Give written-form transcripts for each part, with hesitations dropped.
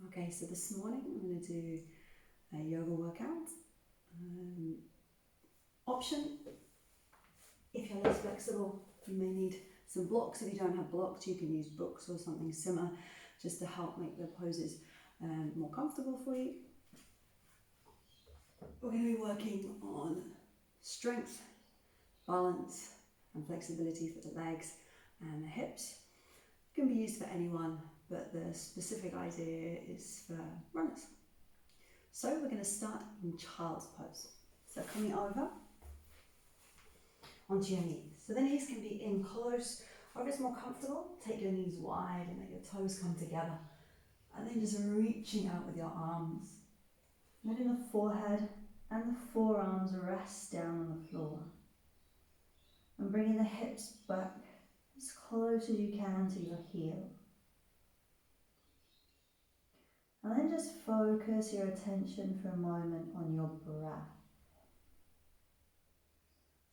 Okay, so this morning I'm going to do a yoga workout. Option, if you're less flexible, you may need some blocks. If you don't have blocks, you can use books or something similar just to help make the poses more comfortable for you. We're going to be working on strength, balance and flexibility for the legs and the hips. It can be used for anyone, but the specific idea is for runners. So we're going to start in child's pose. So coming over onto your knees. So the knees can be in close, or if it's more comfortable, take your knees wide and let your toes come together. And then just reaching out with your arms. Letting the forehead and the forearms rest down on the floor. And bringing the hips back as close as you can to your heel. And then just focus your attention for a moment on your breath.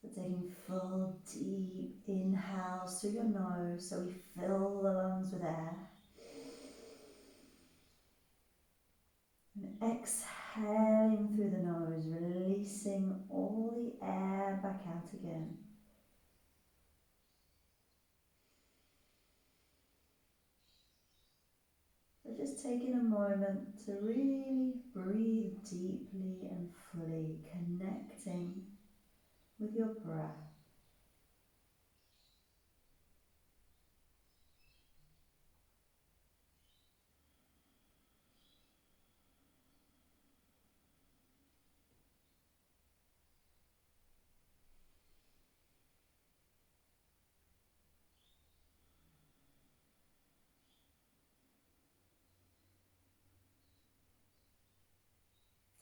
So taking full deep inhales through your nose so we fill the lungs with air. And exhaling through the nose, releasing all the air back out again. So just taking a moment to really breathe deeply and fully, connecting with your breath.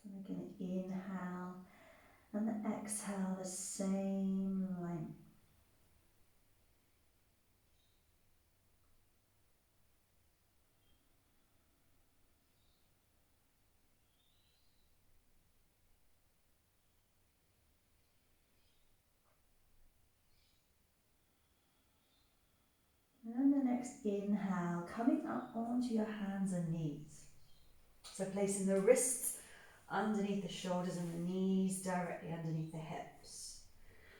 So making the inhale and the exhale the same length. And then the next inhale, coming up onto your hands and knees. So placing the wrists underneath the shoulders and the knees directly underneath the hips.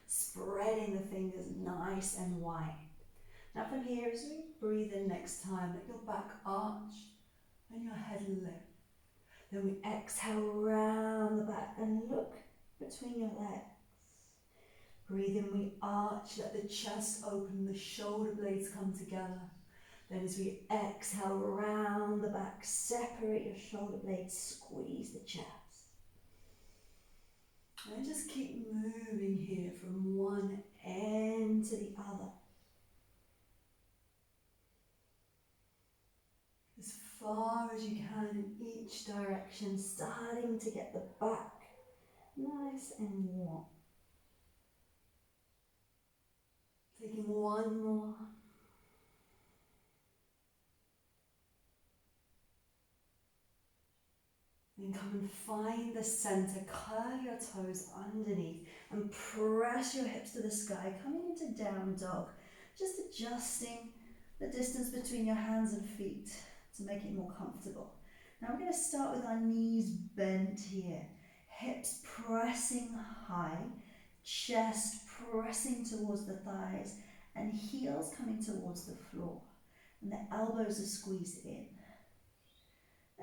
Spreading the fingers nice and wide. Now from here, as we breathe in next time, let your back arch and your head lift. Then we exhale round the back and look between your legs. Breathe in, we arch, let the chest open, the shoulder blades come together. Then as we exhale round the back, separate your shoulder blades, squeeze the chest. And just keep moving here from one end to the other. As far as you can in each direction, starting to get the back nice and warm. Taking one more. Then come and find the center, curl your toes underneath and press your hips to the sky, coming into down dog, just adjusting the distance between your hands and feet to make it more comfortable. Now we're going to start with our knees bent here, hips pressing high, chest pressing towards the thighs and heels coming towards the floor and the elbows are squeezed in.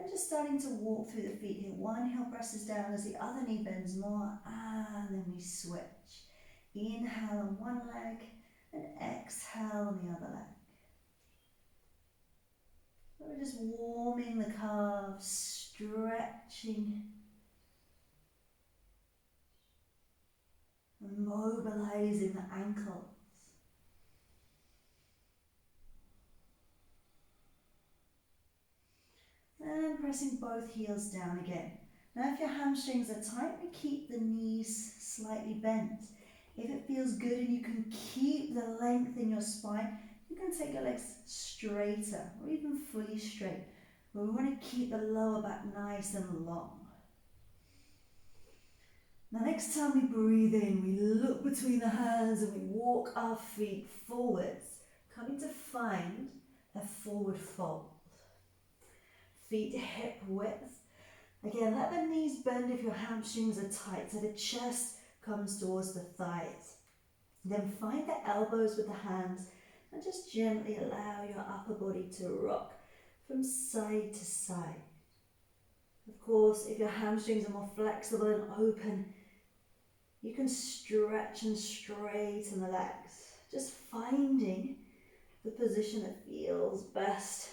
And just starting to walk through the feet here. One heel presses down as the other knee bends more, and then we switch. Inhale on one leg, and exhale on the other leg. So we're just warming the calves, stretching, and mobilizing the ankles. And pressing both heels down again. Now if your hamstrings are tight, we keep the knees slightly bent. If it feels good and you can keep the length in your spine, you can take your legs straighter or even fully straight. But we want to keep the lower back nice and long. Now next time we breathe in, we look between the hands and we walk our feet forwards, coming to find a forward fold. feet hip width. Again, let the knees bend if your hamstrings are tight, so the chest comes towards the thighs. Then find the elbows with the hands and just gently allow your upper body to rock from side to side. Of course, if your hamstrings are more flexible and open, you can stretch and straighten the legs, just finding the position that feels best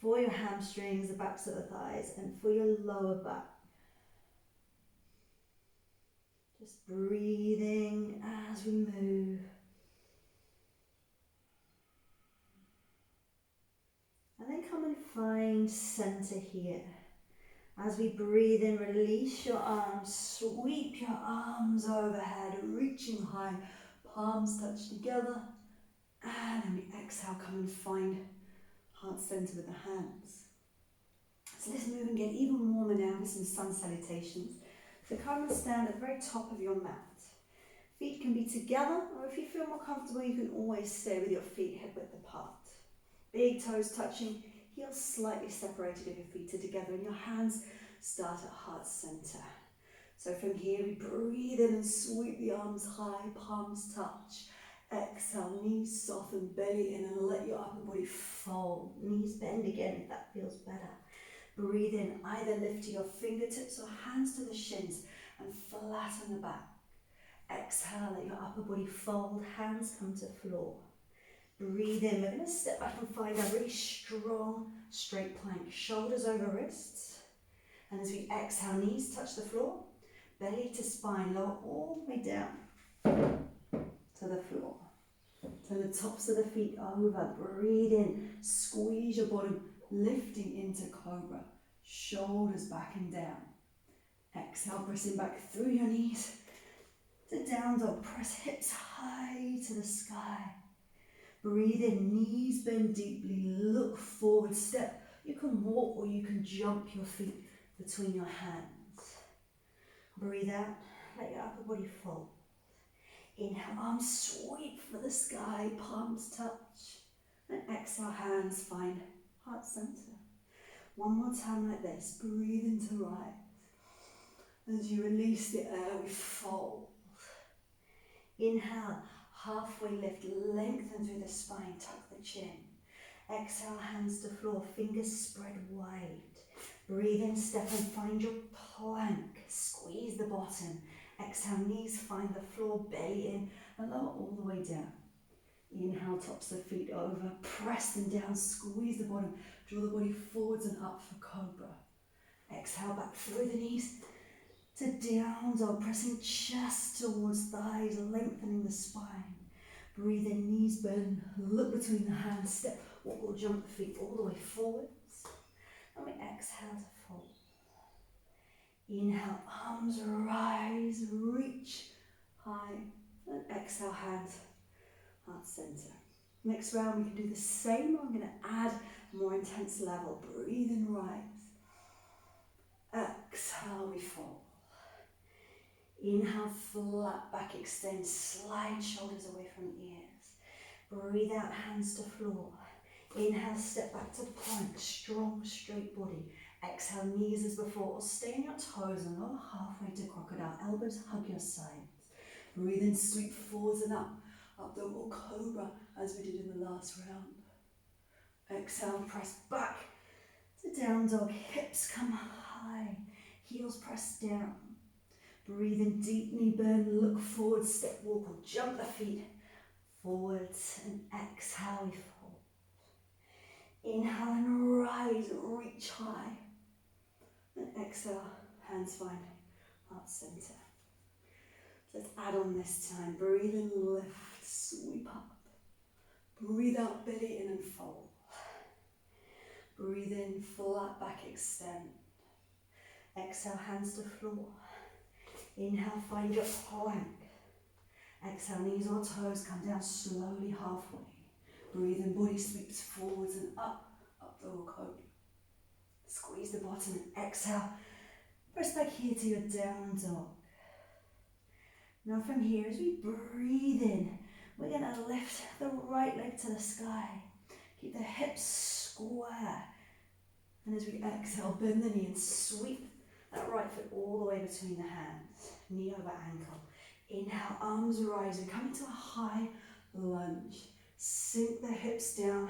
for your hamstrings, the backs of the thighs, and for your lower back. Just breathing as we move. And then come and find center here. As we breathe in, release your arms, sweep your arms overhead, reaching high, palms touch together. And then we exhale, come and find heart center with the hands. So let's move and get even warmer now with some sun salutations. So come and stand at the very top of your mat. Feet can be together, or if you feel more comfortable, you can always stay with your feet hip width apart. Big toes touching, heels slightly separated if your feet are together, and your hands start at heart center. So from here, we breathe in and sweep the arms high, palms touch. Exhale, knees soften, belly in, and let your upper body fold. Knees bend again if that feels better. Breathe in, either lift to your fingertips or hands to the shins and flatten the back. Exhale, let your upper body fold, hands come to floor. Breathe in, we're going to step back and find a really strong straight plank, shoulders over wrists. And as we exhale, knees touch the floor, belly to spine, lower all the way down to the floor. Turn the tops of the feet over, breathe in, squeeze your bottom, lifting into cobra, shoulders back and down. Exhale, pressing back through your knees to down dog, press hips high to the sky. Breathe in, knees bend deeply, look forward, step. You can walk or you can jump your feet between your hands. Breathe out, let your upper body fold. Inhale, arms sweep for the sky, palms touch. And exhale, hands find heart center. One more time like this, breathe into rise. As you release the air, we fold. Inhale, halfway lift, lengthen through the spine, tuck the chin. Exhale, hands to floor, fingers spread wide. Breathe in, step and find your plank. Squeeze the bottom. Exhale, knees find the floor, belly in, and lower all the way down. Inhale, tops the feet over, press them down, squeeze the bottom, draw the body forwards and up for cobra. Exhale, back through the knees to down dog, pressing chest towards thighs, lengthening the spine. Breathe in, knees bend, look between the hands, step, walk or jump the feet all the way forwards. And we exhale to fold. Inhale, arms rise, reach high, and exhale, hands, heart center. Next round, we can do the same. I'm going to add a more intense level. Breathe and rise. Exhale, we fall. Inhale, flat back, extend, slide shoulders away from the ears. Breathe out, hands to floor. Inhale, step back to plank, strong, straight body. Exhale, knees as before, or stay on your toes and lower halfway to crocodile. Elbows hug your sides. Breathe in, sweep forwards and up dog or cobra, as we did in the last round. Exhale, press back to down dog. Hips come high, heels press down. Breathe in, deep knee bend, look forward, step, walk or jump the feet forwards, and exhale, we fold. Inhale and rise, reach high. And exhale, hands find heart center. Let's add on this time. Breathe in, lift, sweep up. Breathe out, belly in and fold. Breathe in, flat back, extend. Exhale, hands to floor. Inhale, find your plank. Exhale, knees or toes come down slowly halfway. Breathe in, body sweeps forwards and up dog cobra. Squeeze the bottom and exhale. Press back here to your down dog. Now from here, as we breathe in, we're going to lift the right leg to the sky. Keep the hips square. And as we exhale, bend the knee and sweep that right foot all the way between the hands, knee over ankle. Inhale, arms rise. We come into a high lunge. Sink the hips down,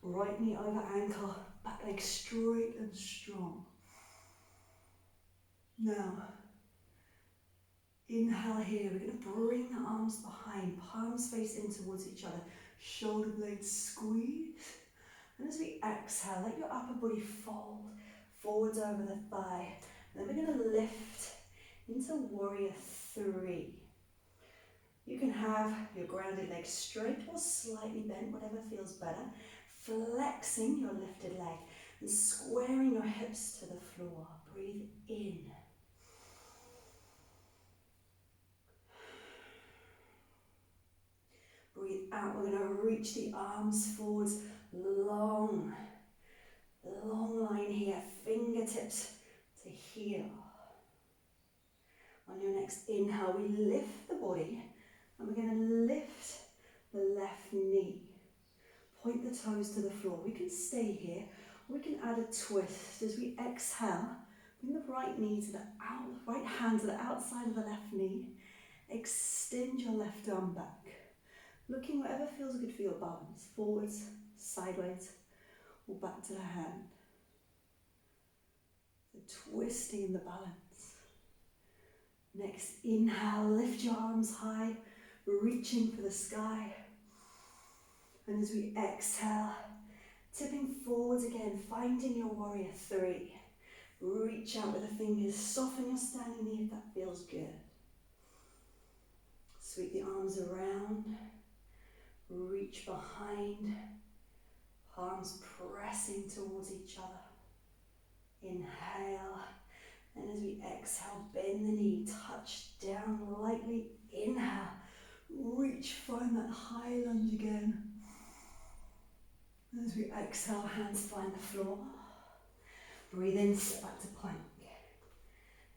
right knee over ankle, back leg straight and strong. Now, inhale here. We're going to bring the arms behind, palms face in towards each other, shoulder blades squeeze. And as we exhale, let your upper body fold forwards over the thigh. And then we're going to lift into warrior three. You can have your grounded leg straight or slightly bent, whatever feels better. Flexing your lifted leg and squaring your hips to the floor. Breathe in. Breathe out. We're going to reach the arms forwards. Long line here. Fingertips to heel. On your next inhale, we lift the body and we're going to lift the left knee. Point the toes to the floor. We can stay here or we can add a twist. As we exhale, bring the right knee to the right hand to the outside of the left knee. Extend your left arm back. Looking whatever feels good for your balance. Forwards, sideways, or back to the hand. The twisting in the balance. Next, inhale, lift your arms high, reaching for the sky. And as we exhale, tipping forwards again, finding your warrior three. Reach out with the fingers, soften your standing knee if that feels good. Sweep the arms around. Reach behind, palms pressing towards each other. Inhale, and as we exhale, bend the knee, touch down lightly. Inhale, reach, find that high lunge again. As we exhale, hands find the floor. Breathe in, step back to plank.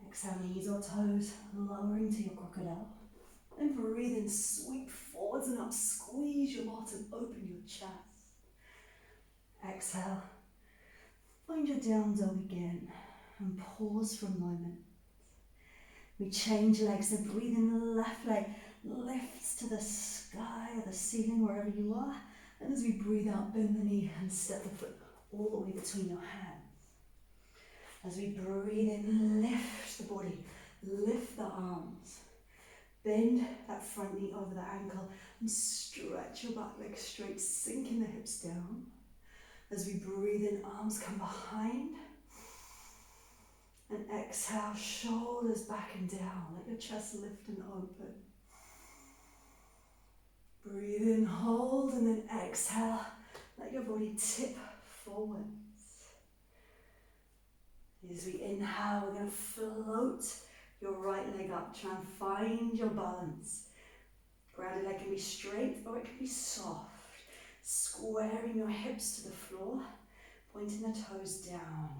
Exhale, knees or toes, lowering to your crocodile. And breathe in, sweep forwards and up, squeeze your bottom, open your chest. Exhale, find your down dog again and pause for a moment. We change legs, so breathe in, the left leg lifts to the sky or the ceiling, wherever you are. And as we breathe out, bend the knee and step the foot all the way between your hands. As we breathe in, lift the body, lift the arms. Bend that front knee over the ankle and stretch your back leg straight, sinking the hips down. As we breathe in, arms come behind. And exhale, shoulders back and down. Let your chest lift and open. Breathe in, hold, and then exhale. Let your body tip forwards. As we inhale, we're going to float your right leg up. Try and find your balance. Grounded leg can be straight or it can be soft. Squaring your hips to the floor, pointing the toes down.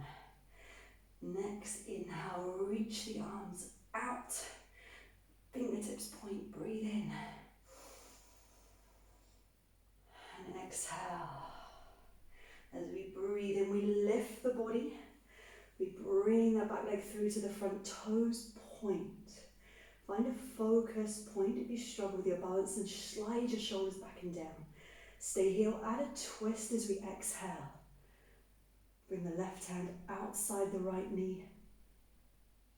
Next, inhale, reach the arms out. Fingertips point, breathe in. And exhale. As we breathe in, we lift the body. We bring that back leg through to the front, toes point. Find a focus point if you struggle with your balance and slide your shoulders back and down. Stay here, add a twist as we exhale. Bring the left hand outside the right knee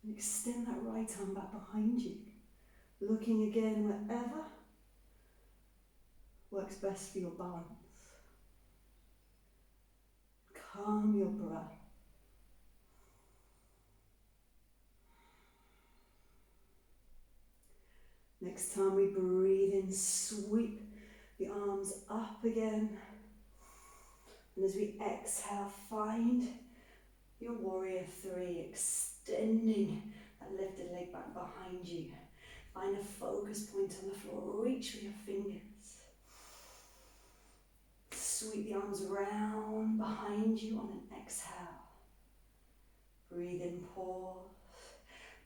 and extend that right arm back behind you. Looking again wherever works best for your balance. Calm your breath. Next time we breathe in, sweep the arms up again. And as we exhale, find your warrior three, extending that lifted leg back behind you. Find a focus point on the floor, reach with your fingers. Sweep the arms round behind you on an exhale. Breathe in, pause.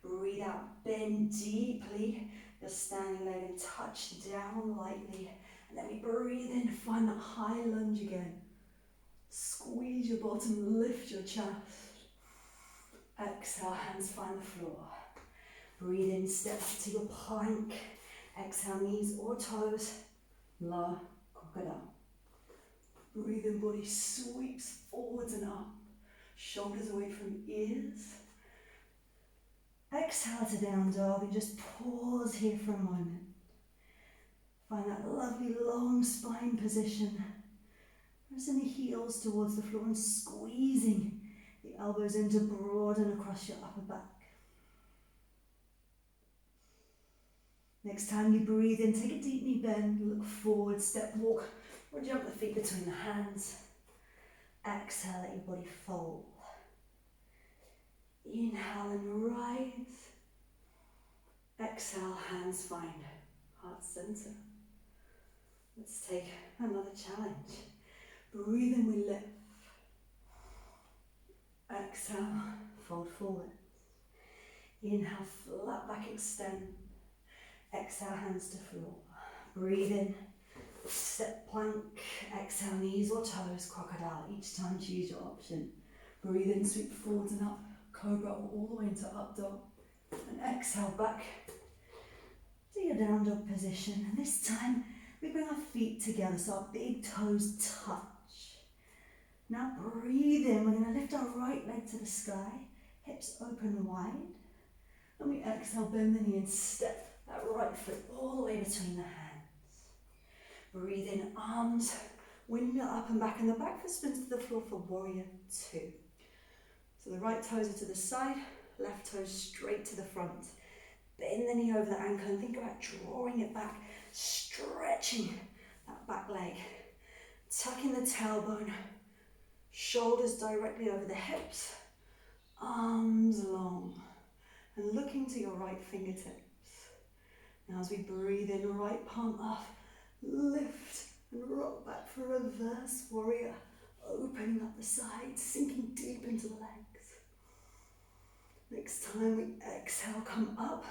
Breathe out, bend deeply your standing leg and touch down lightly. And then we breathe in, find that high lunge again. Squeeze your bottom, lift your chest. Exhale, hands find the floor. Breathe in, step up to your plank. Exhale, knees or toes. Lower, crocodile. Breathe in, body sweeps forwards and up. Shoulders away from ears. Exhale to down dog and just pause here for a moment. Find that lovely long spine position. Pressing the heels towards the floor and squeezing the elbows in to broaden across your upper back. Next time you breathe in, take a deep knee bend, look forward, step walk, or jump the feet between the hands. Exhale, let your body fold. Inhale and rise. Exhale, hands find heart center. Let's take another challenge. Breathe in, we lift. Exhale, fold forward. Inhale, flat back, extend. Exhale, hands to floor. Breathe in, step plank. Exhale, knees or toes, crocodile. Each time choose your option. Breathe in, sweep forwards and up, cobra, or all the way into up dog. And exhale, back to your down dog position. And this time, we bring our feet together so our big toes touch. Now breathe in, we're going to lift our right leg to the sky, hips open wide. And we exhale, bend the knee and step that right foot all the way between the hands. Breathe in, arms, windmill up and back, and the back foot spins to the floor for warrior two. So the right toes are to the side, left toes straight to the front. Bend the knee over the ankle and think about drawing it back, stretching that back leg. Tucking the tailbone, shoulders directly over the hips, arms long, and looking to your right fingertips. Now as we breathe in, right palm up, lift and rock back for reverse warrior, opening up the sides, sinking deep into the legs. Next time we exhale, come up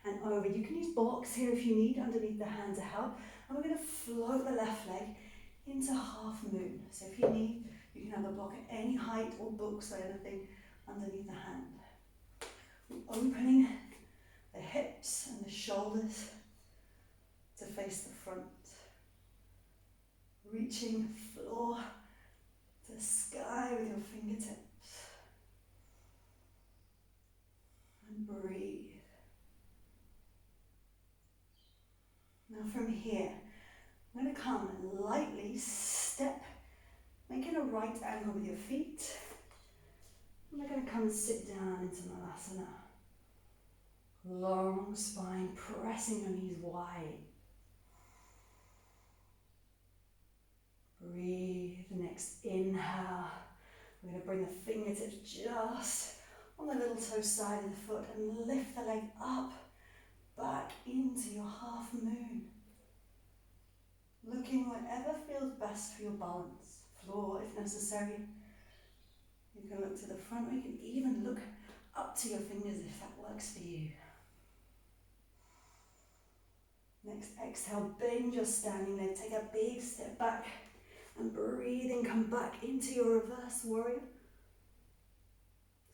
and over. You can use blocks here if you need, underneath the hand to help. And we're going to float the left leg into half moon. So if you need, you can have a block at any height or books or anything underneath the hand. Opening the hips and the shoulders to face the front. Reaching floor to the sky with your fingertips. And breathe. Now from here, I'm going to come and lightly step, making a right angle with your feet. And we're going to come and sit down into Malasana. Long spine, pressing your knees wide. Breathe. Next inhale. We're going to bring the fingertips just on the little toe side of the foot and lift the leg up, back into your half moon. Looking wherever feels best for your balance. Floor if necessary. You can look to the front or you can even look up to your fingers if that works for you. Next exhale, bend your standing leg, take a big step back and breathe in, come back into your reverse warrior.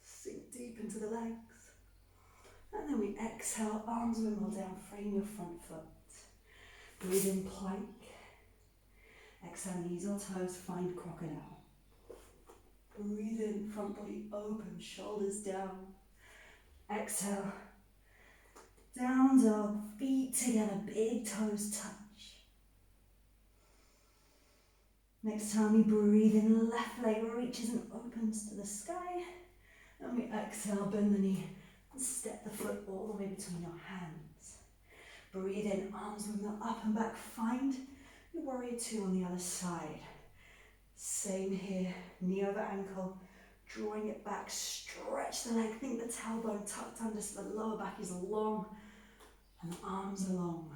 Sink deep into the legs. And then we exhale, arms wimble down, frame your front foot. Breathe in, plank. Exhale, knees or toes, find crocodile. Breathe in, front body open, shoulders down. Exhale, down dog, feet together, big toes touch. Next time you breathe in, left leg reaches and opens to the sky. And we exhale, bend the knee and step the foot all the way between your hands. Breathe in, arms wimble up and back, find your warrior two on the other side. Same here, knee over ankle, drawing it back, stretch the leg, think the tailbone tucked under so the lower back is long and the arms are long.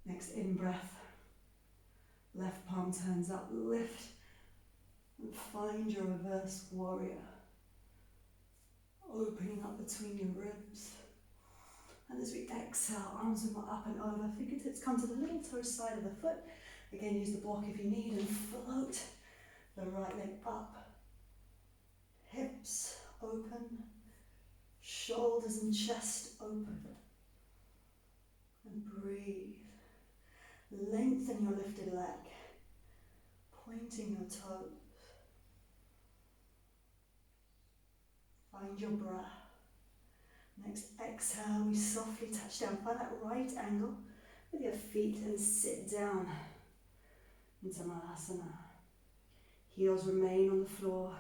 Next in-breath, left palm turns up, lift and find your reverse warrior. Opening up between your ribs. And as we exhale, arms wimble up and over, fingertips come to the little toe side of the foot Again, use the block if you need and float the right leg up. Hips open, shoulders and chest open. And breathe. Lengthen your lifted leg, pointing your toes. Find your breath. Next exhale, we softly touch down. Find that right angle with your feet and sit down into Malasana. Heels remain on the floor,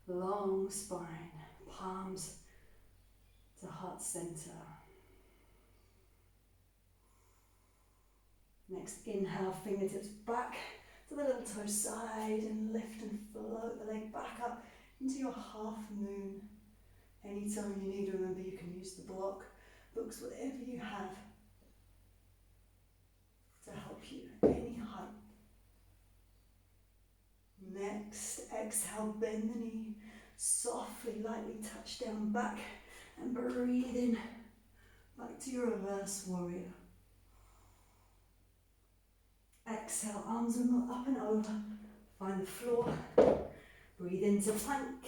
long spine, palms to heart center. Next inhale, fingertips back to the little toe side and lift and float the leg back up into your half moon. Anytime you need, remember you can use the block, books, whatever you have to help you, any height. Next, exhale, bend the knee, softly, lightly touch down back and breathe in back to your reverse warrior. Exhale, arms and up and over, find the floor, breathe into plank.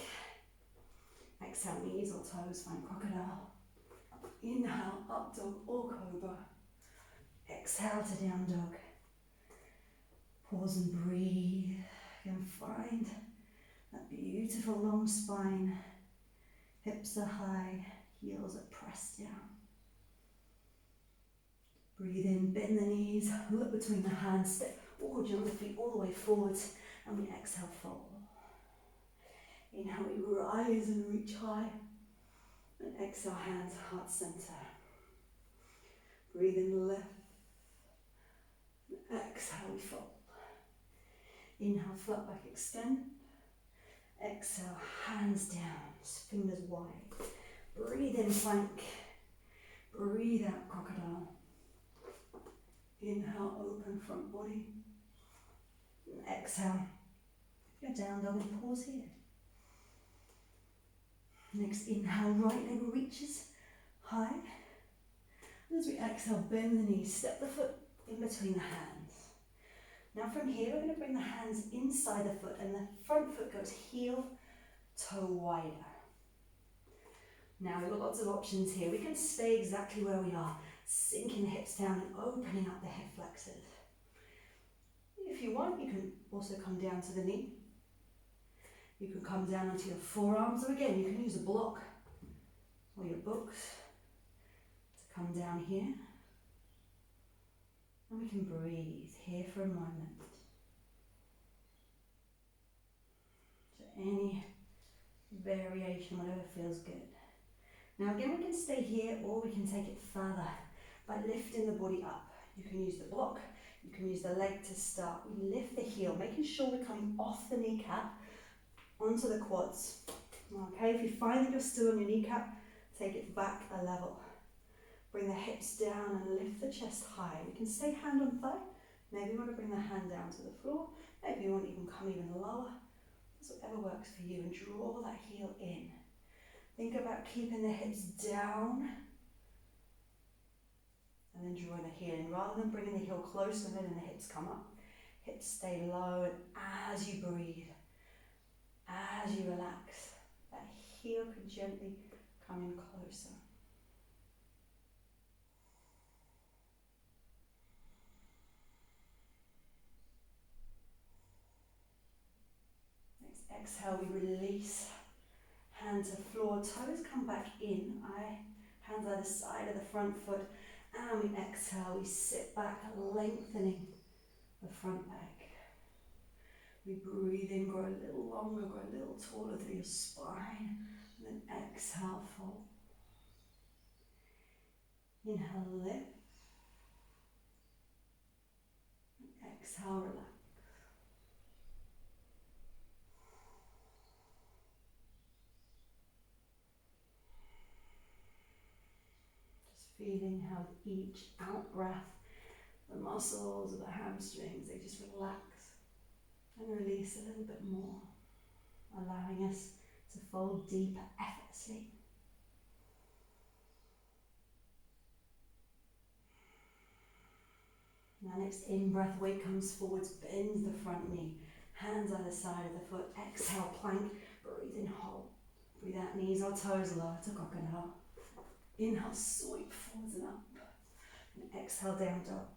Exhale, knees or toes, find crocodile. Inhale, up dog or cobra. Exhale to down dog. Pause and breathe and find that beautiful long spine. Hips are high, heels are pressed down. Breathe in, bend the knees, look between the hands, step or jump the feet all the way forwards, and we exhale, fold. Inhale, we rise and reach high, and exhale, hands, heart center. Breathe in, lift, and exhale, we fold. Inhale, flat back, extend. Exhale, hands down, fingers wide. Breathe in, plank. Breathe out, crocodile. Inhale, open front body. And exhale, go down dog and pause here. Next inhale, right leg reaches high. And as we exhale, bend the knees, step the foot in between the hands. Now from here, we're going to bring the hands inside the foot and the front foot goes heel, toe wider. Now we've got lots of options here. We can stay exactly where we are, sinking the hips down and opening up the hip flexors. If you want, you can also come down to the knee. You can come down onto your forearms, or again, you can use a block or your books to come down here. And we can breathe here for a moment. So any variation, whatever feels good. Now again, we can stay here or we can take it further by lifting the body up. You can use the block, you can use the leg to start. We lift the heel, making sure we're coming off the kneecap onto the quads. Okay, if you find that you're still on your kneecap, take it back a level. Bring the hips down and lift the chest high. We can stay hand on thigh. Maybe you want to bring the hand down to the floor. Maybe you want to even come even lower. It's whatever works for you, and draw that heel in. Think about keeping the hips down and then drawing the heel in. Rather than bringing the heel closer and then the hips come up. Hips stay low, and as you breathe, as you relax, that heel can gently come in closer. Next exhale, we release. Hand to floor, toes come back in. Hands either side of the front foot. And we exhale, we sit back, lengthening the front leg. We breathe in, grow a little longer, grow a little taller through your spine. And then exhale, fold. Inhale, lift. And exhale, relax. Feeling how with each out breath, the muscles of the hamstrings, they just relax and release a little bit more, allowing us to fold deeper effortlessly. Now next in-breath, weight comes forwards, bends the front knee. Hands either side of the foot. Exhale, plank. Breathe in, hold. Breathe out, knees or toes lower to crocodile. Inhale, sweep forwards and up. And exhale, down dog.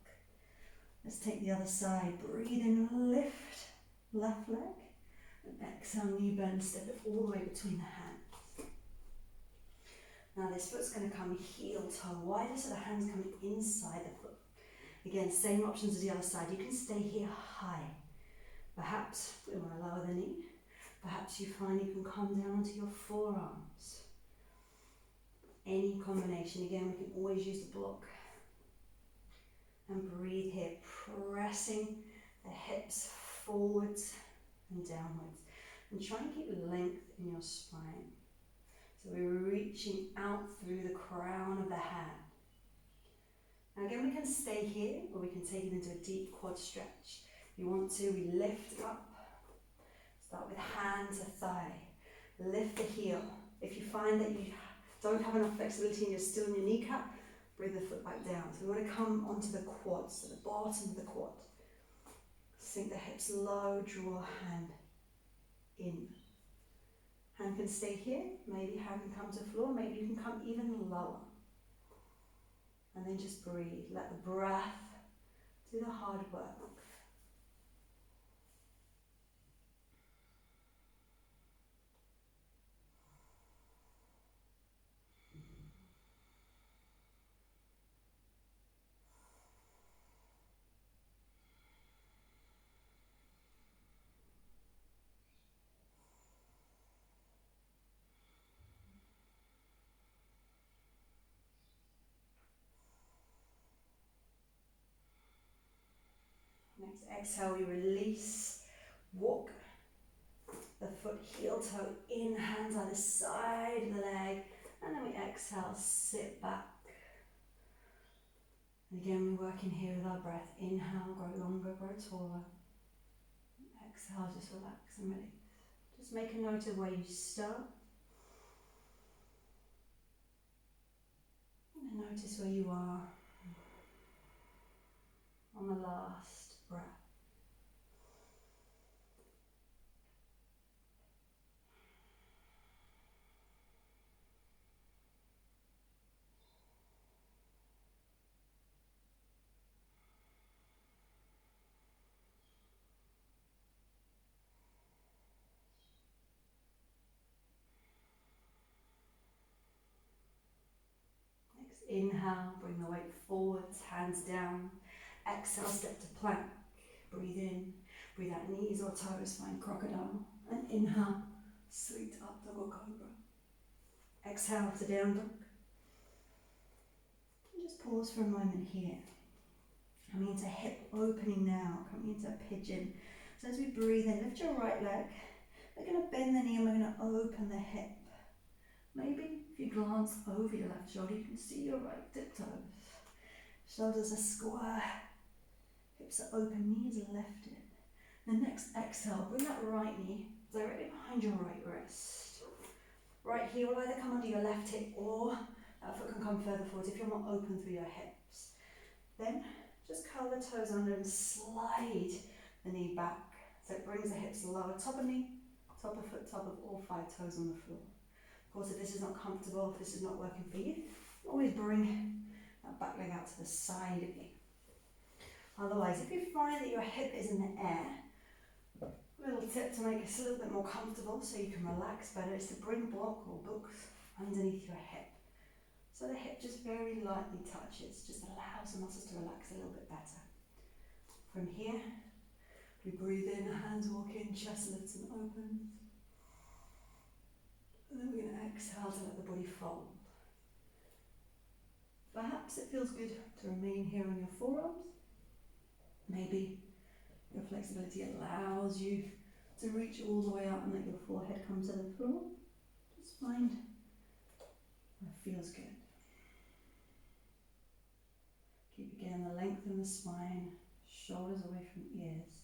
Let's take the other side. Breathe in, lift left leg. And exhale, knee bend, step it all the way between the hands. Now this foot's going to come heel toe wider, so the hands coming inside the foot. Again, same options as the other side. You can stay here high. Perhaps we want to lower the knee. Perhaps you find you can come down onto your forearms. Any combination. Again, we can always use the block. And breathe here, pressing the hips forwards and downwards. And try and keep length in your spine. So we're reaching out through the crown of the hand. Now again, we can stay here, or we can take it into a deep quad stretch. If you want to, we lift up. Start with hand to thigh. Lift the heel. If you find that you don't have enough flexibility and you're still in your kneecap, bring the foot back down. So we want to come onto the quads, so the bottom of the quad. Sink the hips low, draw hand in. Hand can stay here, maybe hand can come to floor, maybe you can come even lower. And then just breathe, let the breath do the hard work. Next exhale, we release, walk the foot heel toe in, hands either side of the leg, and then we exhale, sit back. And again, we're working here with our breath. Inhale, grow longer, grow taller. Exhale, just relax and release. Just make a note of where you start. And then notice where you are on the last breath. Next, inhale, bring the weight forwards, hands down. Exhale, step to plank. Breathe in, breathe out, knees or toes, find crocodile. And inhale, sweet up, double cobra. Exhale to down dog. And just pause for a moment here. Coming into hip opening now, coming into a pigeon. So as we breathe in, lift your right leg. We're going to bend the knee and we're going to open the hip. Maybe if you glance over your left shoulder, you can see your right tiptoes. Shoulders are square, hips are open, knees are lifted. The next exhale, bring that right knee directly behind your right wrist. Right heel will either come under your left hip or that foot can come further forward if you're more open through your hips. Then just curl the toes under and slide the knee back. So it brings the hips lower, top of knee, top of foot, top of all 5 toes on the floor. Of course, if this is not comfortable, if this is not working for you, always bring that back leg out to the side of you. Otherwise, if you find that your hip is in the air, a little tip to make this a little bit more comfortable so you can relax better is to bring block or books underneath your hip. So the hip just very lightly touches, just allows the muscles to relax a little bit better. From here, we breathe in, hands walk in, chest lifts and opens. And then we're going to exhale to let the body fold. Perhaps it feels good to remain here on your forearms. Maybe your flexibility allows you to reach all the way out and let your forehead come to the floor. Just find what feels good. Keep again the length in the spine, shoulders away from ears.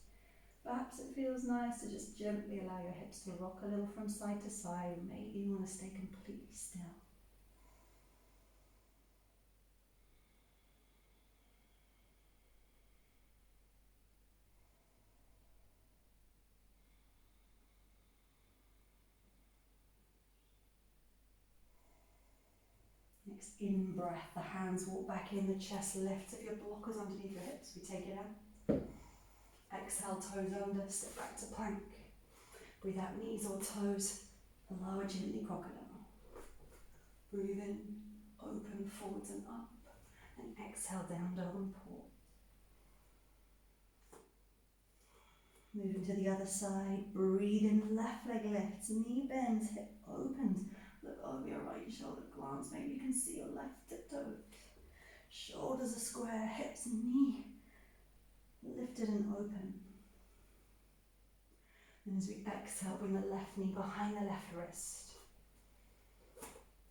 Perhaps it feels nice to just gently allow your hips to rock a little from side to side. Maybe you want to stay completely still. Next in breath, the hands walk back in, the chest lifts. If your blockers underneath your hips, we take it out. Exhale, toes under, step back to plank. Breathe out, knees or toes, lower gently, crocodile. Breathe in, open, forwards and up. And exhale, down dog and pause. Moving to the other side, breathe in, left leg lifts, knee bends, hip opens. Look over your right shoulder, glance, maybe you can see your left tiptoe. Shoulders are square, hips and knee lifted and open. And as we exhale, bring the left knee behind the left wrist.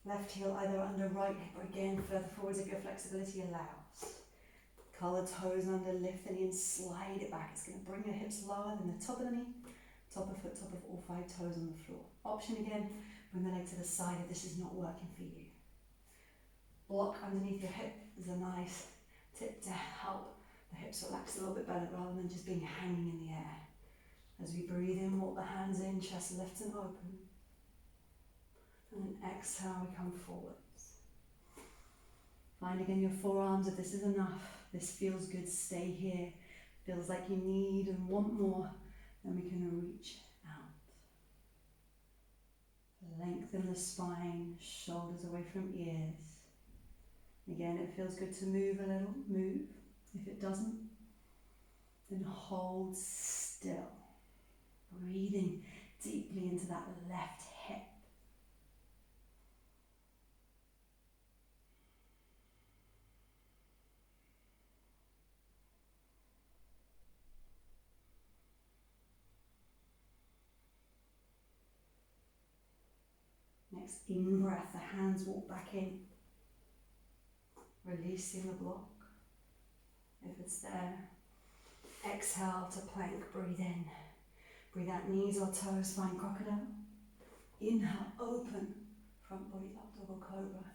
Left heel either under right hip or again further forwards if your flexibility allows. Curl the toes under, lift the knee and slide it back. It's going to bring your hips lower than the top of the knee, top of foot, top of all 5 toes on the floor. Option again, bring the leg to the side if this is not working for you. Block underneath your hip is a nice tip to help the hips relax a little bit better rather than just being hanging in the air. As we breathe in, walk the hands in, chest lifts and open. And then exhale, we come forwards. Find again your forearms if this is enough. This feels good, stay here. Feels like you need and want more, then we can reach out. Lengthen the spine, shoulders away from ears. Again, it feels good to move a little, move. If it doesn't, then hold still. Breathing deeply into that left hip. Next, in breath, the hands walk back in, releasing the block, if it's there. Exhale to plank, breathe in. Breathe out, knees or toes, find crocodile. Inhale, open, front body up, dog or cobra.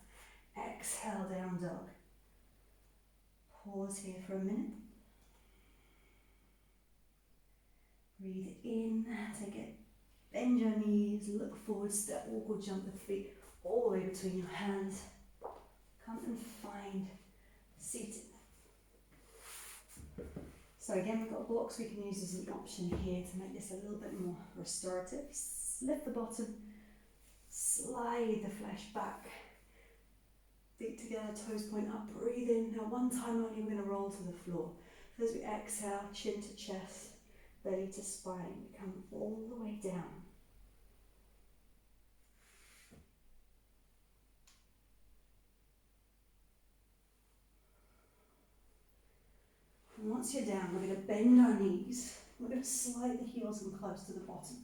Exhale, down dog. Pause here for a minute. Breathe in, take it. Bend your knees, look forward, step, walk or jump the feet all the way between your hands. Come and find seated. So again, we've got blocks we can use as an option here to make this a little bit more restorative. Lift the bottom, slide the flesh back. Feet together, toes point up, breathe in. Now one time only, we're going to roll to the floor. So as we exhale, chin to chest, belly to spine, we come all the way down. And once you're down, we're going to bend our knees. We're going to slide the heels in close to the bottom.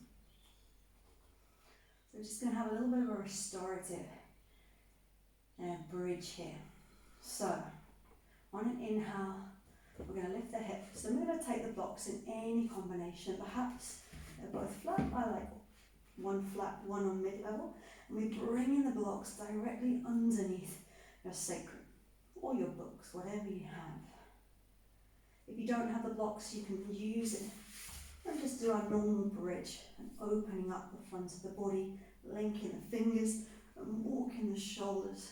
So we're just going to have a little bit of a restorative bridge here. So on an inhale, we're going to lift the hips. So we're going to take the blocks in any combination. Perhaps they're both flat. I like one flat, one on mid-level. And we bring in the blocks directly underneath your sacrum or your books, whatever you have. If you don't have the blocks, you can use it and just do our normal bridge and opening up the front of the body, linking the fingers and walking the shoulders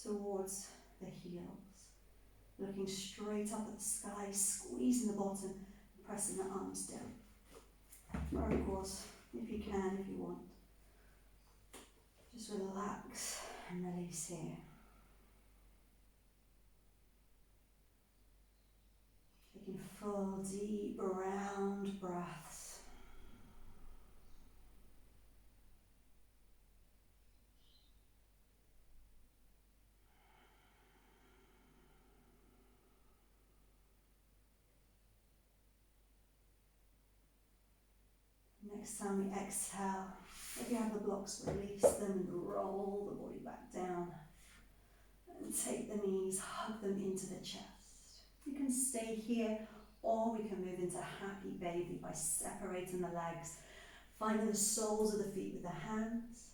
towards the heels. Looking straight up at the sky, squeezing the bottom, pressing the arms down. Or of course, if you can, if you want, just relax and release here. Taking full, deep, round breaths. Next time we exhale, if you have the blocks, release them and roll the body back down. And take the knees, hug them into the chest. You can stay here, or we can move into happy baby by separating the legs, finding the soles of the feet with the hands.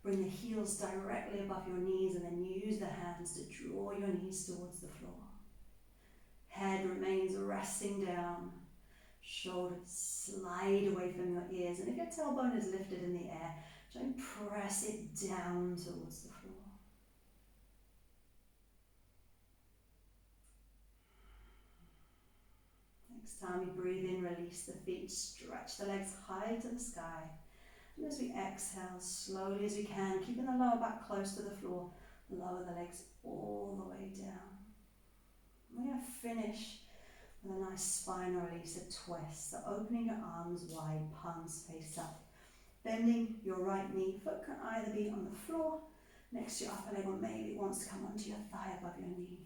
Bring the heels directly above your knees and then use the hands to draw your knees towards the floor. Head remains resting down. Shoulders slide away from your ears, and if your tailbone is lifted in the air, try and press it down towards the floor. Next time we breathe in, release the feet, stretch the legs high to the sky. And as we exhale, slowly as we can, keeping the lower back close to the floor, lower the legs all the way down. We're going to finish with a nice spine release, a twist. So opening your arms wide, palms face up. Bending your right knee, foot can either be on the floor, next to your upper leg, or maybe it wants to come onto your thigh above your knee.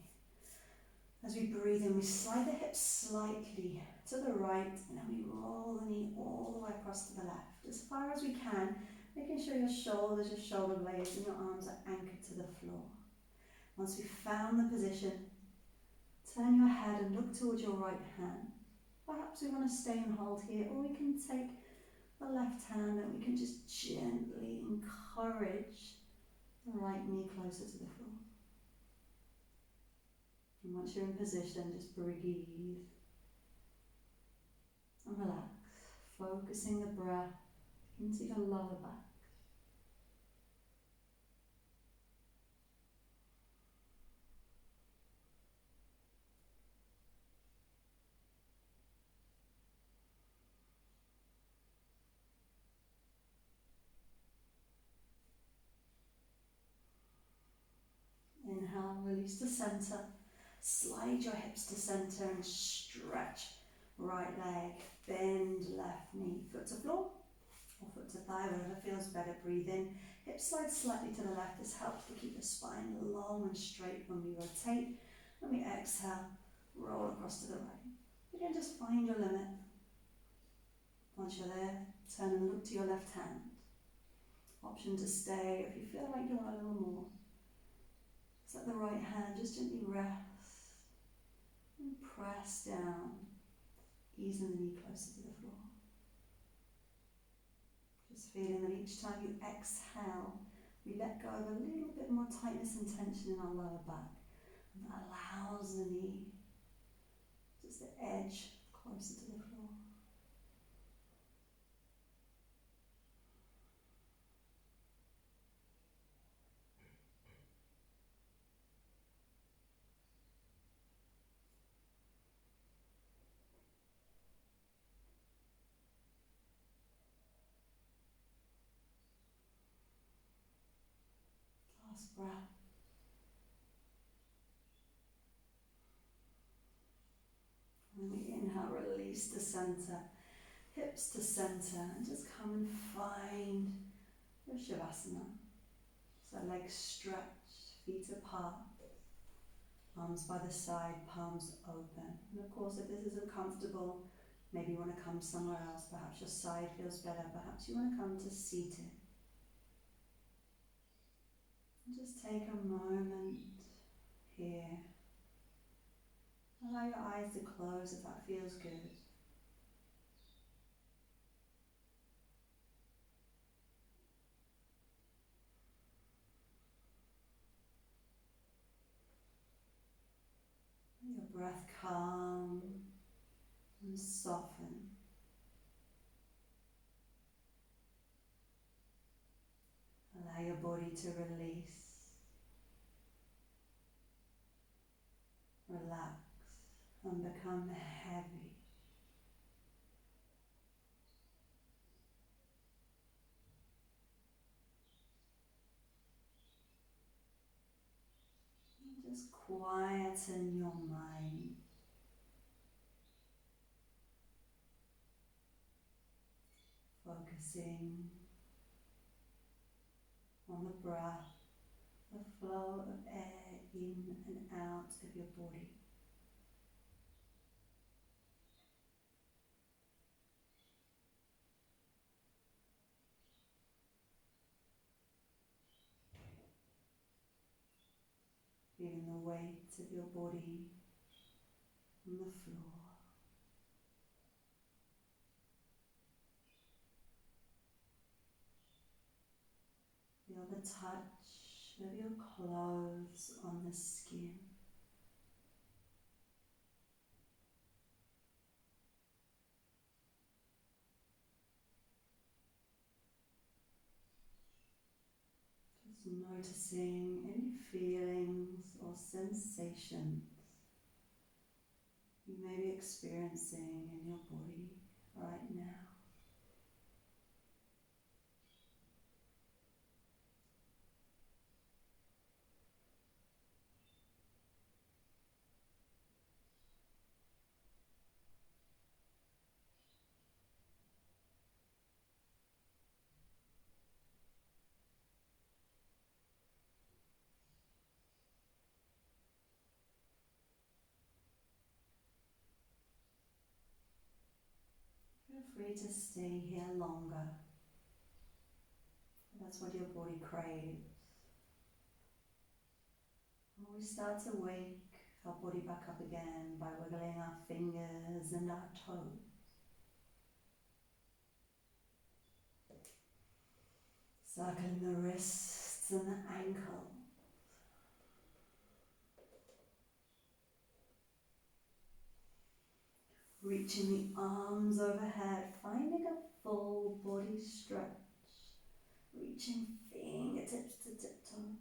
As we breathe in, we slide the hips slightly to the right, and then we roll the knee all the way across to the left, as far as we can, making sure your shoulders, your shoulder blades, and your arms are anchored to the floor. Once we've found the position, turn your head and look towards your right hand. Perhaps we want to stay and hold here, or we can take the left hand and we can just gently encourage the right knee closer to the floor. And once you're in position, just breathe and relax, focusing the breath into your lower back. Inhale, release to center. Slide your hips to center and stretch right leg. Bend left knee, foot to floor or foot to thigh, whatever feels better. Breathe in. Hips slide slightly to the left. This helps to keep the spine long and straight when we rotate. When we exhale, roll across to the right. Again, just find your limit. Once you're there, turn and look to your left hand. Option to stay if you feel like you want a little more. Let the right hand just gently rest and press down, easing the knee closer to the floor. Just feeling that each time you exhale, we let go of a little bit more tightness and tension in our lower back. And that allows the knee just to edge closer to the floor. Last breath. And we inhale, release to center, hips to center, and just come and find your Shavasana. So legs stretched, feet apart, arms by the side, palms open. And of course, if this isn't comfortable, maybe you want to come somewhere else. Perhaps your side feels better. Perhaps you want to come to seated. And just take a moment here. Allow your eyes to close if that feels good. Let your breath calm and soften. Allow your body to release, relax, and become heavy. And just quieten your mind. Focusing on the breath, the flow of air in and out of your body. Feeling the weight of your body on the floor. Feel the touch of your clothes on the skin. Just noticing any feelings or sensations you may be experiencing in your body right now. Feel free to stay here longer. That's what your body craves. When we start to wake our body back up again by wiggling our fingers and our toes. Circling the wrists and the ankles. Reaching the arms overhead, finding a full body stretch. Reaching fingertips to tiptoe.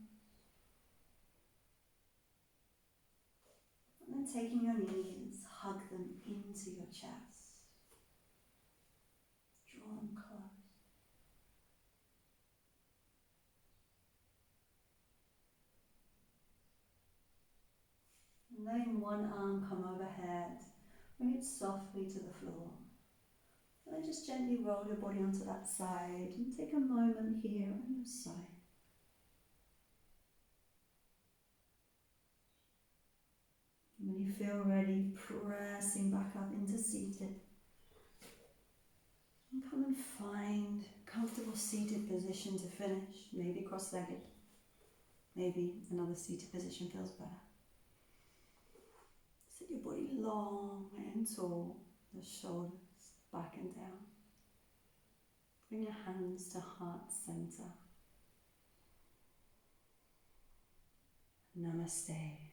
And then taking your knees, hug them into your chest. Draw them close. And letting one arm come overhead, bring it softly to the floor. And then just gently roll your body onto that side and take a moment here on your side. And when you feel ready, pressing back up into seated. And come and find a comfortable seated position to finish, maybe cross-legged. Maybe another seated position feels better. Sit your body long and tall, the shoulders back and down. Bring your hands to heart center. Namaste.